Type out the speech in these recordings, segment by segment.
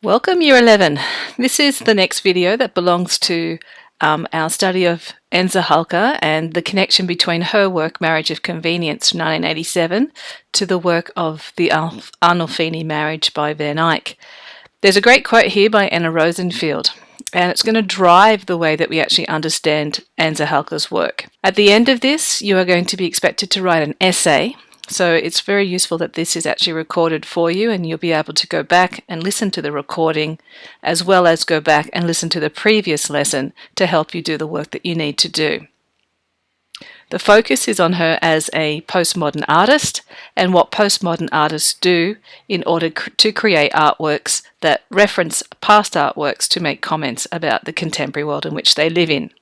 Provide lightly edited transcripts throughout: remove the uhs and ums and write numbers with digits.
Welcome Year 11. This is the next video that belongs to our study of Zahalka and the connection between her work, Marriage of Convenience, 1987, to the work of the Arnolfini Marriage by Van Eyck. There's a great quote here by Anna Rosenfield, and it's going to drive the way that we actually understand Zahalka's work. At the end of this, you are going to be expected to write an essay. So it's very useful that this is actually recorded for you, and you'll be able to go back and listen to the recording as well as go back and listen to the previous lesson to help you do the work that you need to do. The focus is on her as a postmodern artist and what postmodern artists do in order to create artworks that reference past artworks to make comments about the contemporary world in which they live in.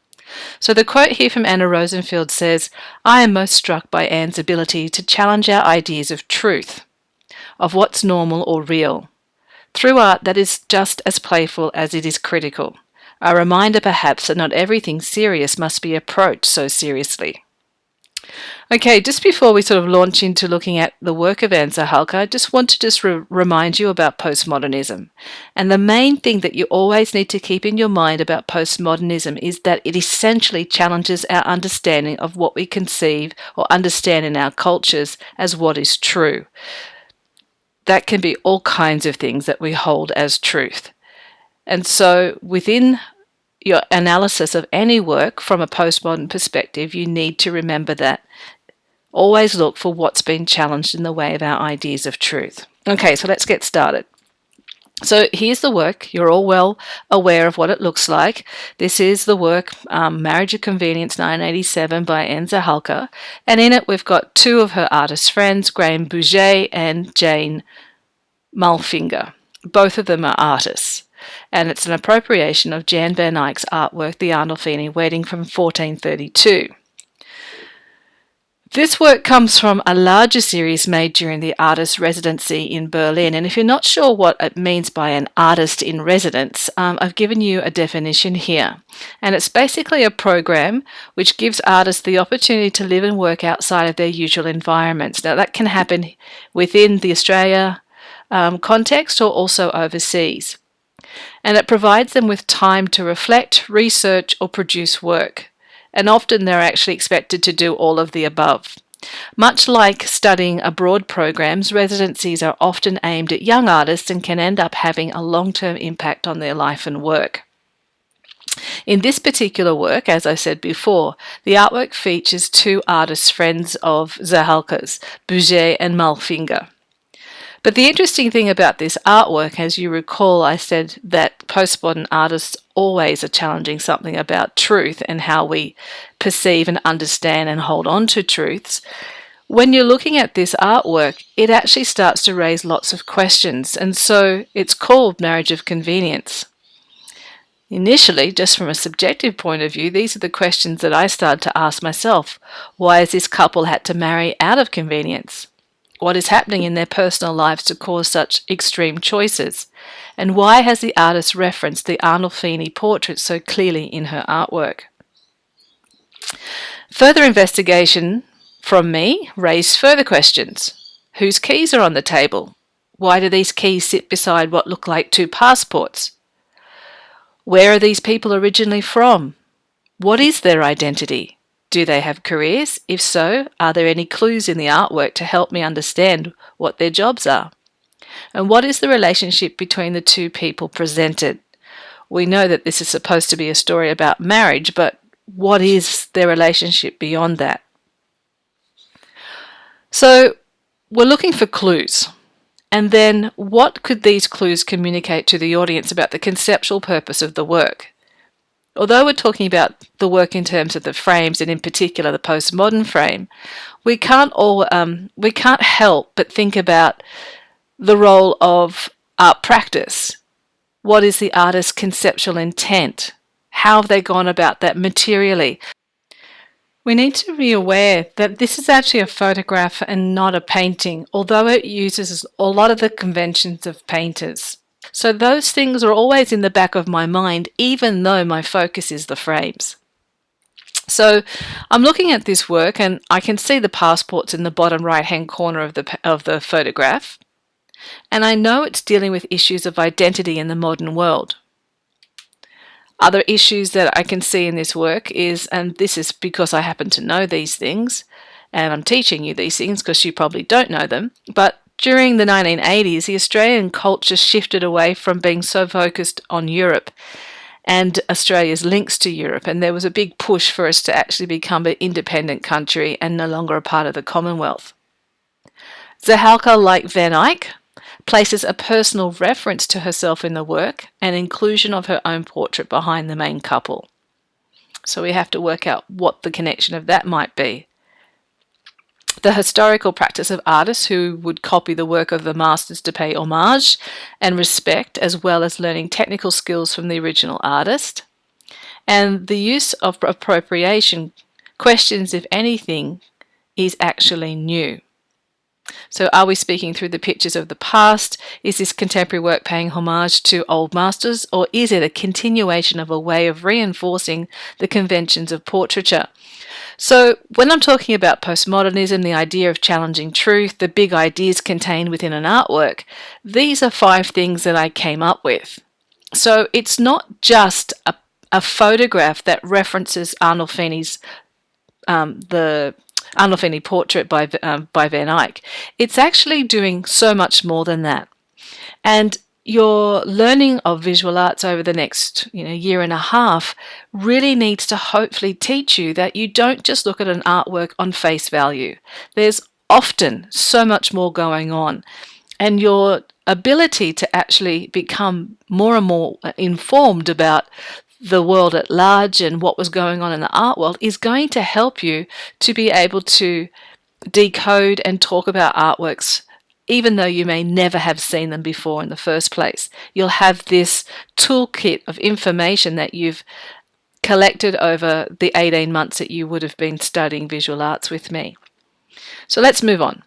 So the quote here from Anna Rosenfield says, "I am most struck by Anne's ability to challenge our ideas of truth, of what's normal or real, through art that is just as playful as it is critical, a reminder perhaps that not everything serious must be approached so seriously." Okay, just before we sort of launch into looking at the work of Anne Zahalka, I just want to remind you about postmodernism. And the main thing that you always need to keep in your mind about postmodernism is that it essentially challenges our understanding of what we conceive or understand in our cultures as what is true. That can be all kinds of things that we hold as truth. And so within your analysis of any work from a postmodern perspective, you need to remember that. Always look for what's been challenged in the way of our ideas of truth. Okay, so let's get started. So here's the work. You're all well aware of what it looks like. This is the work, Marriage of Convenience, 1987 by Anne Zahalka. And in it we've got two of her artist friends, Graham Bouget and Jane Mulfinger. Both of them are artists. And it's an appropriation of Jan Van Eyck's artwork, The Arnolfini Wedding from 1432. This work comes from a larger series made during the artist residency in Berlin, and if you're not sure what it means by an artist in residence, I've given you a definition here. And it's basically a program which gives artists the opportunity to live and work outside of their usual environments. Now that can happen within the Australia context or also overseas. And it provides them with time to reflect, research, or produce work. And often they're actually expected to do all of the above. Much like studying abroad programs, residencies are often aimed at young artists and can end up having a long-term impact on their life and work. In this particular work, as I said before, the artwork features two artists friends of Zahalka's, Bouget and Mulfinger. But the interesting thing about this artwork, as you recall, I said that postmodern artists always are challenging something about truth and how we perceive and understand and hold on to truths. When you're looking at this artwork, it actually starts to raise lots of questions, and so it's called Marriage of Convenience. Initially, just from a subjective point of view, these are the questions that I started to ask myself. Why has this couple had to marry out of convenience? What is happening in their personal lives to cause such extreme choices? And why has the artist referenced the Arnolfini portrait so clearly in her artwork? Further investigation from me raised further questions. Whose keys are on the table? Why do these keys sit beside what look like two passports? Where are these people originally from? What is their identity? Do they have careers? If so, are there any clues in the artwork to help me understand what their jobs are? And what is the relationship between the two people presented? We know that this is supposed to be a story about marriage, but what is their relationship beyond that? So we're looking for clues. And then what could these clues communicate to the audience about the conceptual purpose of the work? Although we're talking about the work in terms of the frames and in particular the postmodern frame, we can't help but think about the role of art practice. What is the artist's conceptual intent? How have they gone about that materially? We need to be aware that this is actually a photograph and not a painting, although it uses a lot of the conventions of painters. So those things are always in the back of my mind, even though my focus is the frames. So I'm looking at this work and I can see the passports in the bottom right hand corner of the photograph. And I know it's dealing with issues of identity in the modern world. Other issues that I can see in this work is, and this is because I happen to know these things, and I'm teaching you these things because you probably don't know them, but during the 1980s, the Australian culture shifted away from being so focused on Europe and Australia's links to Europe, and there was a big push for us to actually become an independent country and no longer a part of the Commonwealth. Zahalka, like Van Eyck, places a personal reference to herself in the work and inclusion of her own portrait behind the main couple. So we have to work out what the connection of that might be. The historical practice of artists who would copy the work of the masters to pay homage and respect, as well as learning technical skills from the original artist. And the use of appropriation questions if anything is actually new. So are we speaking through the pictures of the past? Is this contemporary work paying homage to old masters, or is it a continuation of a way of reinforcing the conventions of portraiture? So when I'm talking about postmodernism, the idea of challenging truth, the big ideas contained within an artwork, these are 5 things that I came up with. So it's not just a photograph that references Arnolfini's the Arnolfini portrait by Van Eyck. It's actually doing so much more than that. And your learning of visual arts over the next year and a half really needs to hopefully teach you that you don't just look at an artwork on face value. There's often so much more going on, and your ability to actually become more and more informed about the world at large and what was going on in the art world is going to help you to be able to decode and talk about artworks even though you may never have seen them before in the first place. You'll have this toolkit of information that you've collected over the 18 months that you would have been studying visual arts with me. So let's move on.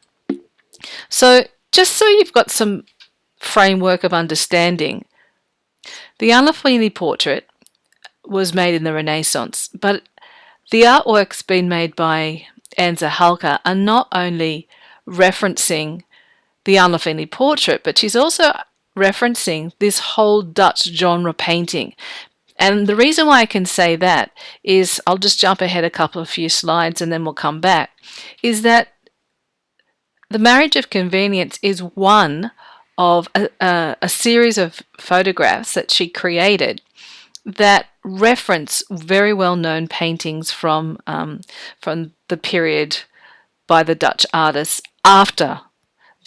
So just so you've got some framework of understanding, the Arnolfini portrait was made in the Renaissance, but the artworks being made by Zahalka are not only referencing the Arnolfini portrait, but she's also referencing this whole Dutch genre painting. And the reason why I can say that is, I'll just jump ahead a few slides and then we'll come back, is that the marriage of convenience is one of a series of photographs that she created that reference very well-known paintings from the period by the Dutch artists after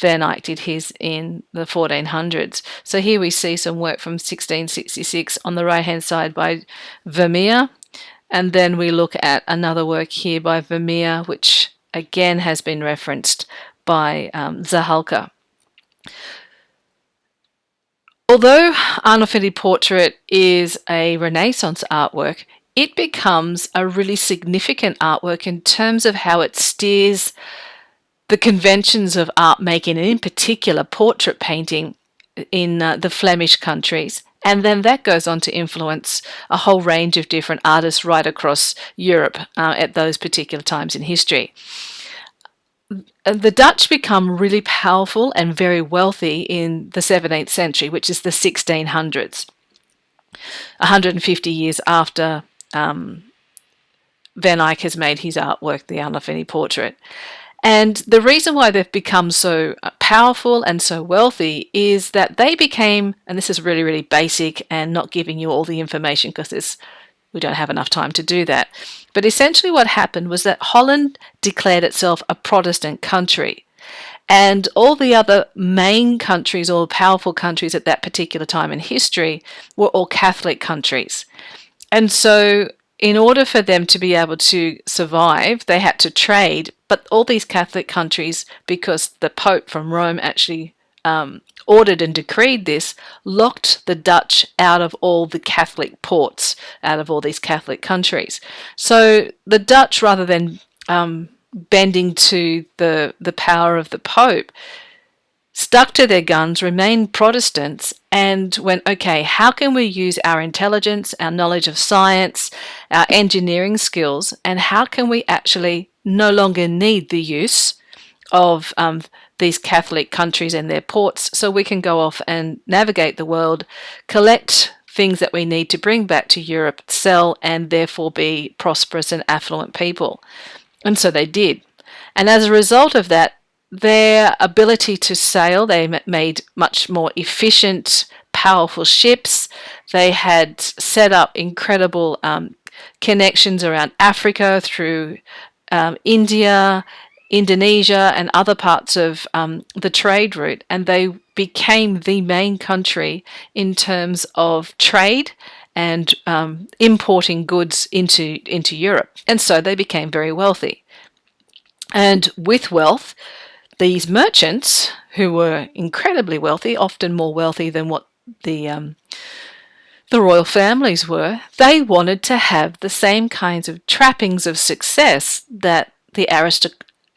Van Eyck did his in the 1400s. So here we see some work from 1666 on the right-hand side by Vermeer, and then we look at another work here by Vermeer, which again has been referenced by Zahalka. Although Arnolfini portrait is a Renaissance artwork, it becomes a really significant artwork in terms of how it steers the conventions of art making, and in particular portrait painting in the Flemish countries. And then that goes on to influence a whole range of different artists right across Europe at those particular times in history. The Dutch become really powerful and very wealthy in the 17th century, which is the 1600s, 150 years after Van Eyck has made his artwork, the Arnolfini portrait. And the reason why they've become so powerful and so wealthy is that they became, and this is really, really basic and not giving you all the information because we don't have enough time to do that. But essentially what happened was that Holland declared itself a Protestant country. And all the other main countries, or powerful countries at that particular time in history, were all Catholic countries. And so in order for them to be able to survive, they had to trade. But all these Catholic countries, because the Pope from Rome actually ordered and decreed this, locked the Dutch out of all the Catholic ports, out of all these Catholic countries. So the Dutch, rather than bending to the power of the Pope, stuck to their guns, remained Protestants, and went, okay, how can we use our intelligence, our knowledge of science, our engineering skills, and how can we actually no longer need the use of these Catholic countries and their ports so we can go off and navigate the world, collect things that we need to bring back to Europe, sell, and therefore be prosperous and affluent people. And so they did. And as a result of that, their ability to sail, they made much more efficient, powerful ships. They had set up incredible connections around Africa through India, Indonesia, and other parts of the trade route, and they became the main country in terms of trade and importing goods into Europe. And so they became very wealthy. And with wealth, these merchants, who were incredibly wealthy, often more wealthy than what the royal families were, they wanted to have the same kinds of trappings of success that the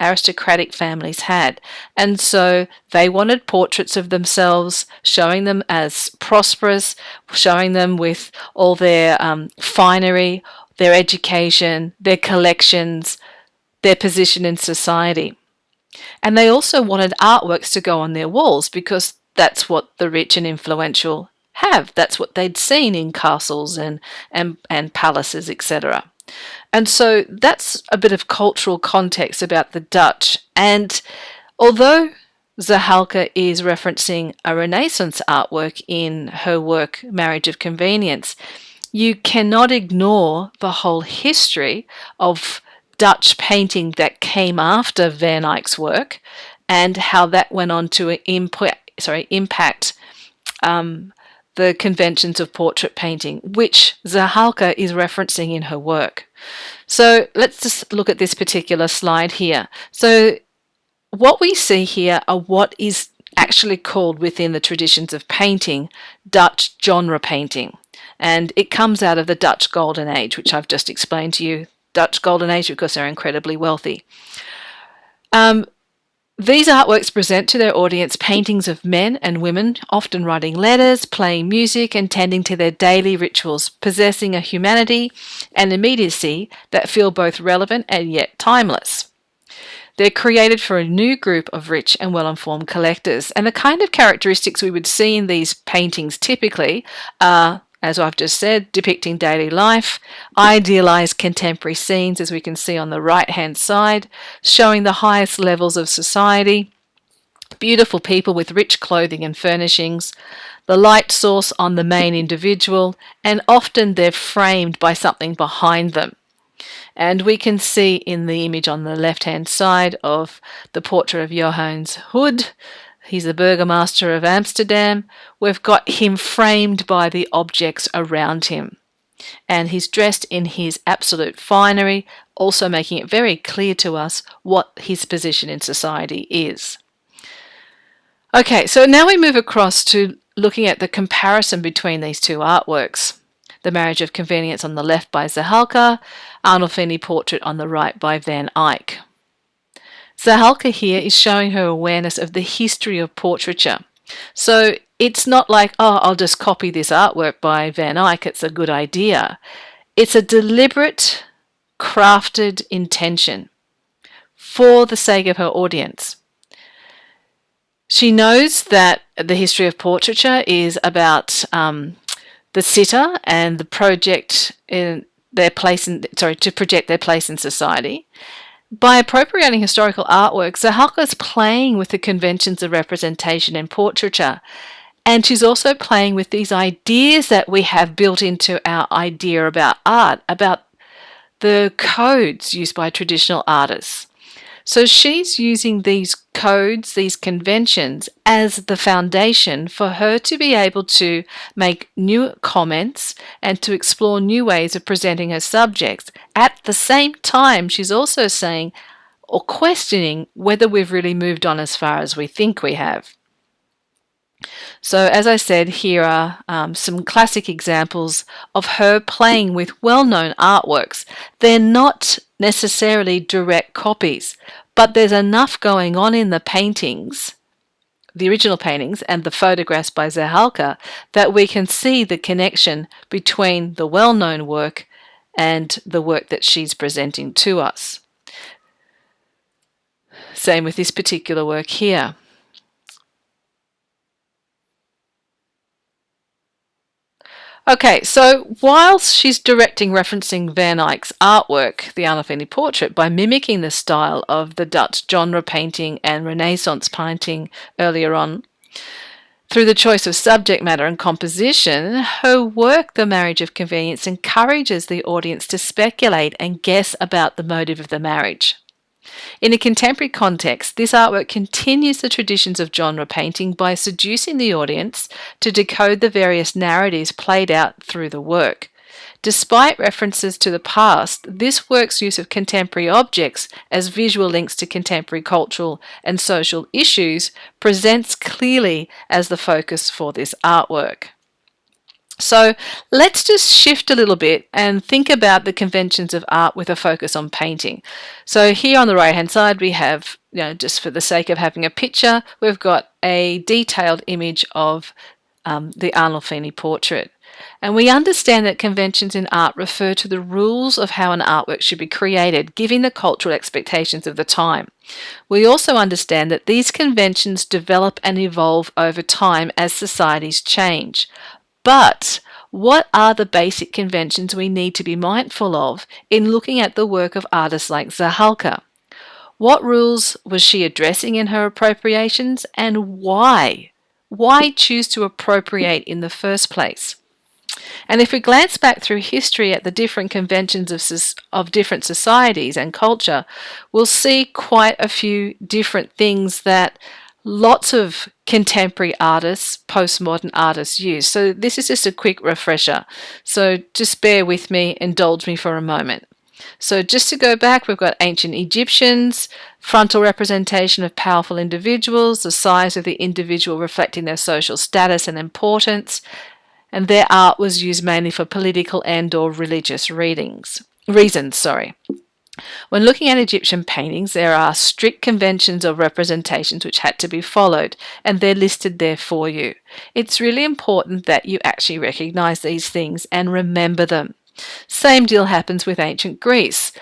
aristocratic families had. And so they wanted portraits of themselves, showing them as prosperous, showing them with all their finery, their education, their collections, their position in society. And they also wanted artworks to go on their walls because that's what the rich and influential have. That's what they'd seen in castles and palaces, etc. And so that's a bit of cultural context about the Dutch. And although Zahalka is referencing a Renaissance artwork in her work Marriage of Convenience, you cannot ignore the whole history of Dutch painting that came after Van Eyck's work and how that went on to impact the conventions of portrait painting, which Zahalka is referencing in her work. So let's just look at this particular slide here. So what we see here are what is actually called within the traditions of painting Dutch genre painting. And it comes out of the Dutch Golden Age, which I've just explained to you. Dutch Golden Age because they're incredibly wealthy. These artworks present to their audience paintings of men and women, often writing letters, playing music, and tending to their daily rituals, possessing a humanity and immediacy that feel both relevant and yet timeless. They're created for a new group of rich and well-informed collectors, and the kind of characteristics we would see in these paintings typically are, as I've just said, depicting daily life, idealized contemporary scenes, as we can see on the right-hand side, showing the highest levels of society, beautiful people with rich clothing and furnishings, the light source on the main individual, and often they're framed by something behind them. And we can see in the image on the left-hand side of the portrait of Johannes Hood, he's the burgomaster of Amsterdam. We've got him framed by the objects around him. And he's dressed in his absolute finery, also making it very clear to us what his position in society is. Okay, so now we move across to looking at the comparison between these two artworks. The Marriage of Convenience on the left by Zahalka, Arnolfini portrait on the right by Van Eyck. Zahalka here is showing her awareness of the history of portraiture. So it's not like, oh, I'll just copy this artwork by Van Eyck, it's a good idea. It's a deliberate, crafted intention for the sake of her audience. She knows that the history of portraiture is about the sitter and the project in their place in, to project their place in society. By appropriating historical artwork, Zahalka is playing with the conventions of representation in portraiture, and she's also playing with these ideas that we have built into our idea about art, about the codes used by traditional artists. So she's using these codes, these conventions, as the foundation for her to be able to make new comments and to explore new ways of presenting her subjects. At the same time, she's also saying or questioning whether we've really moved on as far as we think we have. So as I said, here are some classic examples of her playing with well-known artworks. They're not necessarily direct copies, but there's enough going on in the paintings, the original paintings and the photographs by Zahalka, that we can see the connection between the well-known work and the work that she's presenting to us. Same with this particular work here. Okay, so whilst she's directing referencing Van Eyck's artwork, the Arnolfini portrait, by mimicking the style of the Dutch genre painting and Renaissance painting earlier on, through the choice of subject matter and composition, her work, The Marriage of Convenience, encourages the audience to speculate and guess about the motive of the marriage. In a contemporary context, this artwork continues the traditions of genre painting by seducing the audience to decode the various narratives played out through the work. Despite references to the past, this work's use of contemporary objects as visual links to contemporary cultural and social issues presents clearly as the focus for this artwork. So let's just shift a little bit and think about the conventions of art with a focus on painting. So here on the right hand side we have, just for the sake of having a picture, we've got a detailed image of the Arnolfini portrait. And we understand that conventions in art refer to the rules of how an artwork should be created, given the cultural expectations of the time. We also understand that these conventions develop and evolve over time as societies change. But what are the basic conventions we need to be mindful of in looking at the work of artists like Zahalka? What rules was she addressing in her appropriations, and why? Why choose to appropriate in the first place? And if we glance back through history at the different conventions of different societies and culture, we'll see quite a few different things that lots of contemporary artists, postmodern artists use. So this is just a quick refresher. So just bear with me, indulge me for a moment. So just to go back, we've got ancient Egyptians, frontal representation of powerful individuals, the size of the individual reflecting their social status and importance, and their art was used mainly for political and/or religious reasons. When looking at Egyptian paintings, there are strict conventions of representations which had to be followed, and they're listed there for you. It's really important that you actually recognize these things and remember them. Same deal happens with ancient Greece.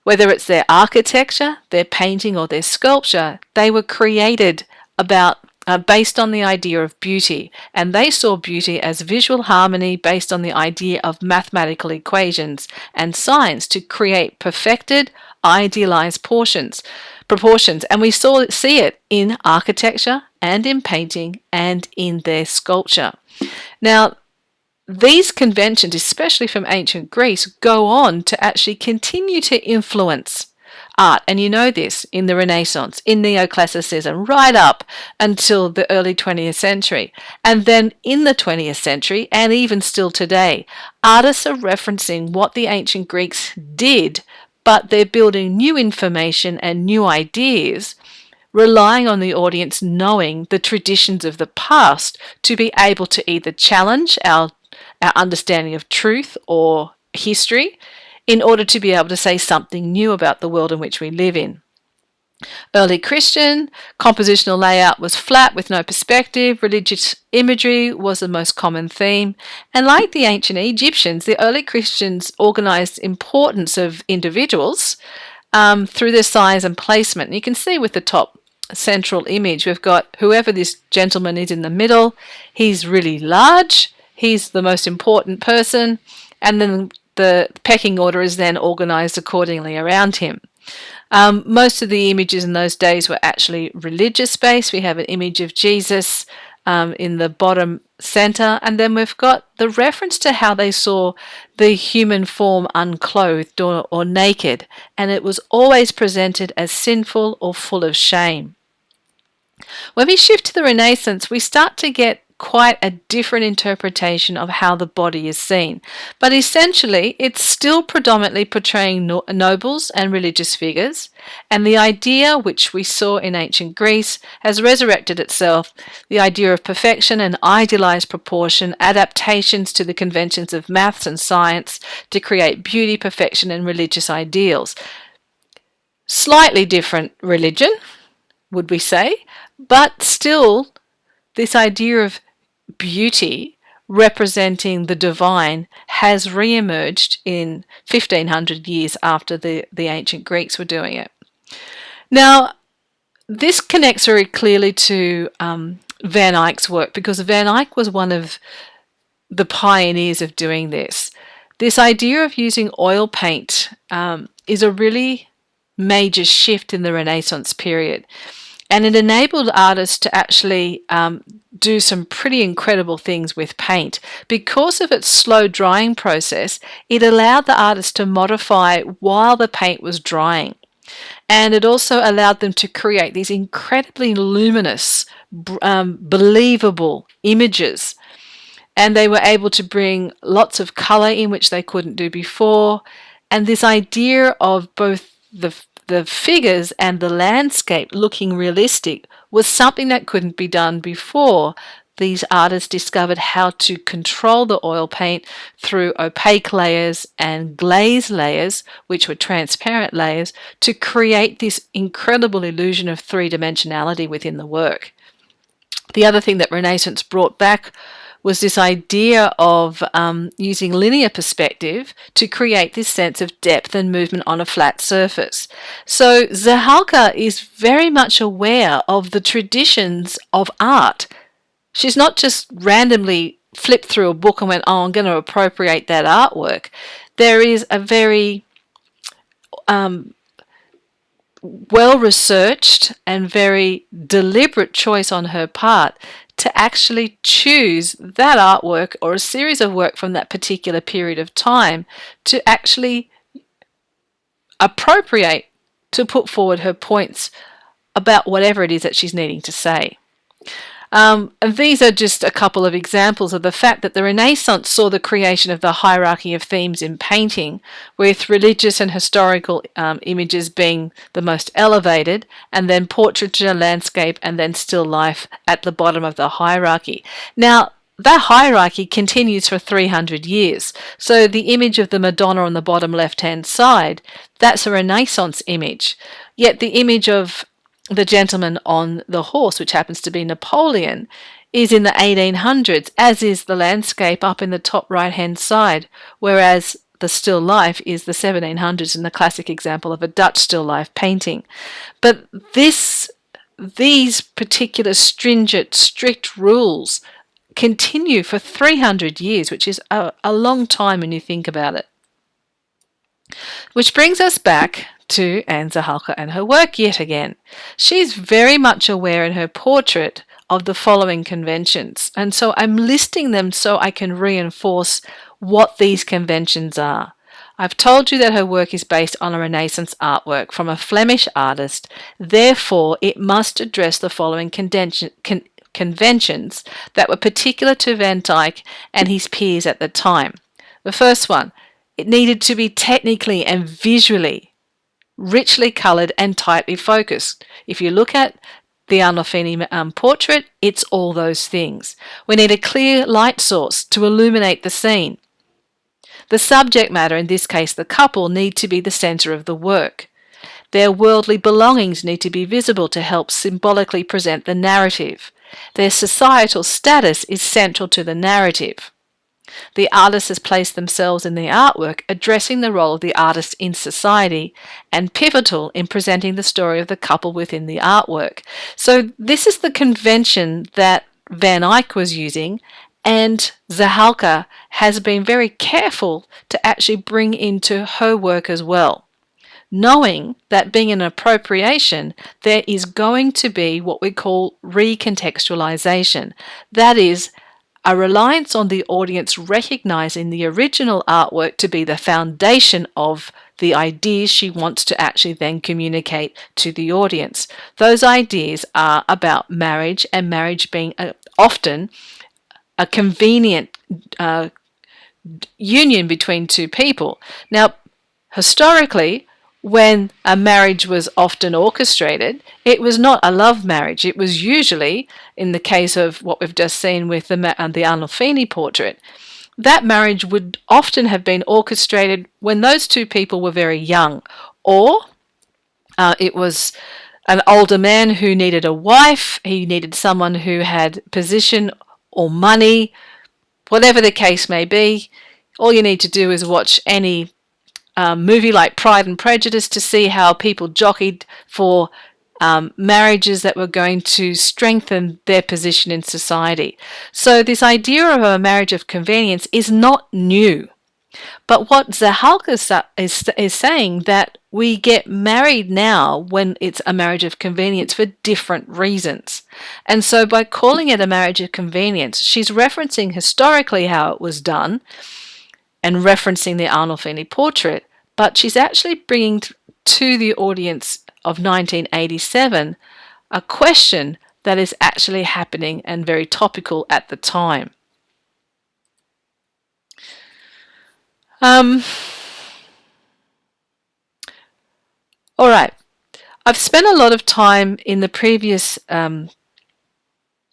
Whether it's their architecture, their painting, or their sculpture, they were created based on the idea of beauty, and they saw beauty as visual harmony based on the idea of mathematical equations and science to create perfected, idealized proportions, and we see it in architecture and in painting and in their sculpture. Now, these conventions, especially from ancient Greece, go on to actually continue to influence art, and you know this, in the Renaissance, in neoclassicism, right up until the early 20th century. And then in the 20th century, and even still today, artists are referencing what the ancient Greeks did, but they're building new information and new ideas, relying on the audience knowing the traditions of the past to be able to either challenge our understanding of truth or history, in order to be able to say something new about the world in which we live in. Early Christian compositional layout was flat with no perspective. Religious imagery was the most common theme. And like the ancient Egyptians, the early Christians organized importance of individuals through their size and placement. And you can see with the top central image, we've got whoever this gentleman is in the middle. He's really large. He's the most important person. And then the pecking order is then organized accordingly around him. Most of the images in those days were actually religious based. We have an image of Jesus in the bottom center, and then we've got the reference to how they saw the human form unclothed or naked, and it was always presented as sinful or full of shame. When we shift to the Renaissance, we start to get quite a different interpretation of how the body is seen. But essentially, it's still predominantly portraying nobles and religious figures, and the idea which we saw in ancient Greece has resurrected itself, the idea of perfection and idealized proportion, adaptations to the conventions of maths and science to create beauty, perfection, and religious ideals. Slightly different religion, would we say, but still this idea of beauty representing the divine has re-emerged in 1500 years after the ancient Greeks were doing it. Now, this connects very clearly to Van Eyck's work, because Van Eyck was one of the pioneers of doing this. This idea of using oil paint is a really major shift in the Renaissance period. And it enabled artists to actually do some pretty incredible things with paint. Because of its slow drying process, it allowed the artist to modify while the paint was drying. And it also allowed them to create these incredibly luminous, believable images. And they were able to bring lots of color in, which they couldn't do before. And this idea of both the figures and the landscape looking realistic was something that couldn't be done before these artists discovered how to control the oil paint through opaque layers and glaze layers, which were transparent layers, to create this incredible illusion of three-dimensionality within the work. The other thing that Renaissance brought back was this idea of using linear perspective to create this sense of depth and movement on a flat surface. So Zahalka is very much aware of the traditions of art. She's not just randomly flipped through a book and went, oh, I'm going to appropriate that artwork. There is a very well-researched and very deliberate choice on her part to actually choose that artwork or a series of work from that particular period of time to actually appropriate, to put forward her points about whatever it is that she's needing to say. And these are just a couple of examples of the fact that the Renaissance saw the creation of the hierarchy of themes in painting, with religious and historical images being the most elevated, and then portraiture, landscape, and then still life at the bottom of the hierarchy. Now, that hierarchy continues for 300 years. So the image of the Madonna on the bottom left-hand side, that's a Renaissance image. Yet the image of the gentleman on the horse, which happens to be Napoleon, is in the 1800s, as is the landscape up in the top right-hand side, whereas the still life is the 1700s and the classic example of a Dutch still life painting. But these particular stringent, strict rules continue for 300 years, which is a long time when you think about it. Which brings us back to Anne Zahalka and her work yet again. She's very much aware in her portrait of the following conventions, and so I'm listing them so I can reinforce what these conventions are. I've told you that her work is based on a Renaissance artwork from a Flemish artist, therefore it must address the following conventions that were particular to Van Dyck and his peers at the time. The first one, it needed to be technically and visually richly coloured and tightly focused. If you look at the Arnolfini portrait, it's all those things. We need a clear light source to illuminate the scene. The subject matter, in this case the couple, need to be the centre of the work. Their worldly belongings need to be visible to help symbolically present the narrative. Their societal status is central to the narrative. The artist has placed themselves in the artwork, addressing the role of the artist in society and pivotal in presenting the story of the couple within the artwork. So this is the convention that Van Eyck was using, and Zahalka has been very careful to actually bring into her work as well, knowing that being an appropriation, there is going to be what we call recontextualization. That is, a reliance on the audience recognizing the original artwork to be the foundation of the ideas she wants to actually then communicate to the audience. Those ideas are about marriage, and marriage being often a convenient union between two people. Now, historically, when a marriage was often orchestrated, it was not a love marriage. It was usually, in the case of what we've just seen with the Arnolfini portrait, that marriage would often have been orchestrated when those two people were very young, or it was an older man who needed a wife, he needed someone who had position or money, whatever the case may be. All you need to do is watch any movie like Pride and Prejudice to see how people jockeyed for marriages that were going to strengthen their position in society. So this idea of a marriage of convenience is not new. But what Zahalka is saying that we get married now when it's a marriage of convenience for different reasons. And so by calling it a marriage of convenience, she's referencing historically how it was done and referencing the Arnolfini portrait, but she's actually bringing to the audience of 1987 a question that is actually happening and very topical at the time. All right, I've spent a lot of time in the previous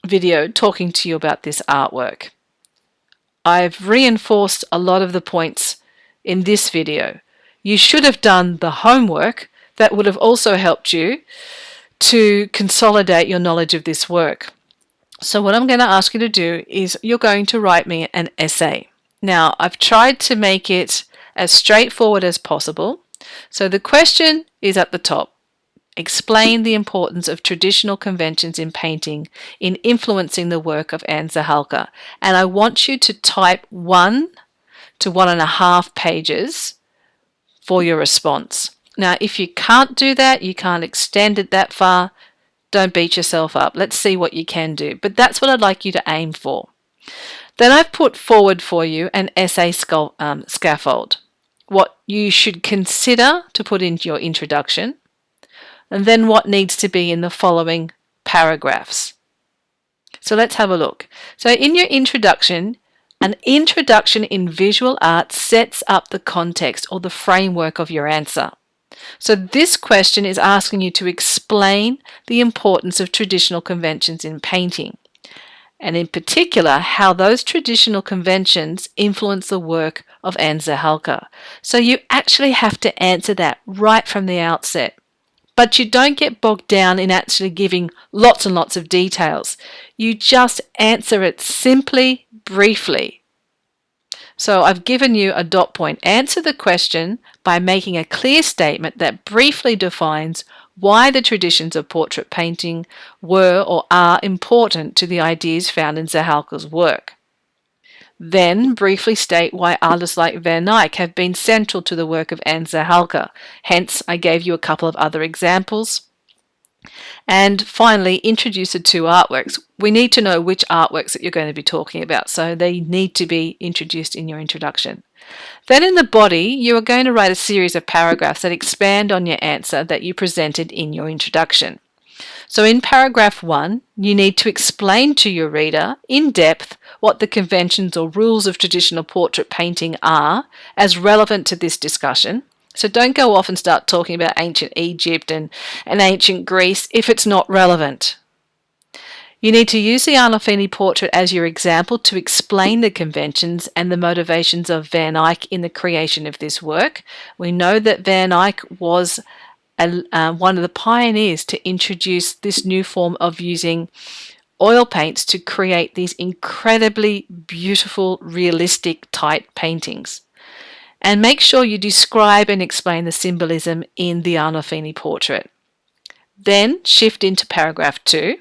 video talking to you about this artwork. I've reinforced a lot of the points in this video. You should have done the homework that would have also helped you to consolidate your knowledge of this work. So what I'm going to ask you to do is you're going to write me an essay. Now, I've tried to make it as straightforward as possible. So the question is at the top. Explain the importance of traditional conventions in painting in influencing the work of Anne Zahalka. And I want you to type 1 to 1.5 pages for your response. Now, if you can't do that, you can't extend it that far, don't beat yourself up. Let's see what you can do. But that's what I'd like you to aim for. Then I've put forward for you an essay scaffold, what you should consider to put into your introduction, and then what needs to be in the following paragraphs. So let's have a look. So in your introduction, an introduction in visual art sets up the context or the framework of your answer. So this question is asking you to explain the importance of traditional conventions in painting, and in particular how those traditional conventions influence the work of Anne Zahalka. So you actually have to answer that right from the outset. But you don't get bogged down in actually giving lots and lots of details. You just answer it simply, briefly. So I've given you a dot point. Answer the question by making a clear statement that briefly defines why the traditions of portrait painting were or are important to the ideas found in Zahalka's work. Then briefly state why artists like Van Eyck have been central to the work of Anne Zahalka. Hence, I gave you a couple of other examples. And finally, introduce the two artworks. We need to know which artworks that you're going to be talking about, so they need to be introduced in your introduction. Then in the body, you are going to write a series of paragraphs that expand on your answer that you presented in your introduction. So in paragraph 1, you need to explain to your reader in depth what the conventions or rules of traditional portrait painting are as relevant to this discussion. So don't go off and start talking about ancient Egypt and ancient Greece if it's not relevant. You need to use the Arnolfini portrait as your example to explain the conventions and the motivations of Van Eyck in the creation of this work. We know that Van Eyck was one of the pioneers to introduce this new form of using oil paints to create these incredibly beautiful, realistic, tight paintings. And make sure you describe and explain the symbolism in the Arnolfini portrait. Then shift into paragraph 2.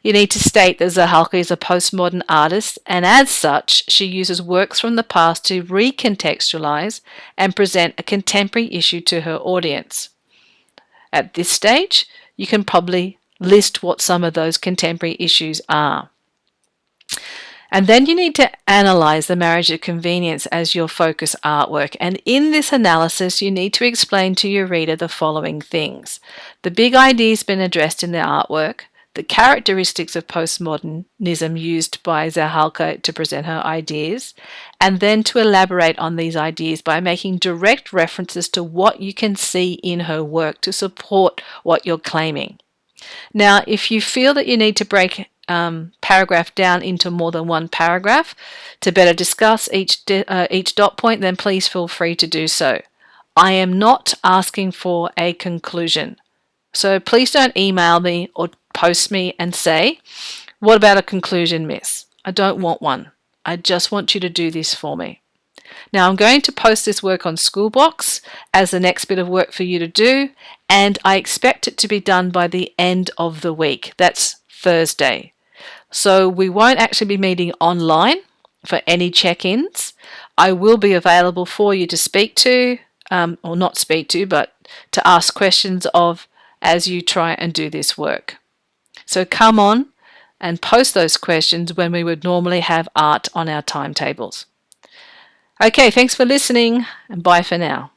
You need to state that Zahalka is a postmodern artist, and as such, she uses works from the past to recontextualize and present a contemporary issue to her audience. At this stage, you can probably list what some of those contemporary issues are. And then you need to analyze the marriage of convenience as your focus artwork. And in this analysis, you need to explain to your reader the following things. The big ideas been addressed in the artwork, the characteristics of postmodernism used by Zahalka to present her ideas, and then to elaborate on these ideas by making direct references to what you can see in her work to support what you're claiming. Now, if you feel that you need to break paragraph down into more than one paragraph to better discuss each dot point, then please feel free to do so. I am not asking for a conclusion. So please don't email me or post me and say, what about a conclusion, miss? I don't want one. I just want you to do this for me. Now I'm going to post this work on Schoolbox as the next bit of work for you to do, and I expect it to be done by the end of the week. That's Thursday. So we won't actually be meeting online for any check-ins. I will be available for you to speak to, or not speak to, but to ask questions of as you try and do this work. So come on and post those questions when we would normally have art on our timetables. Okay, thanks for listening, and bye for now.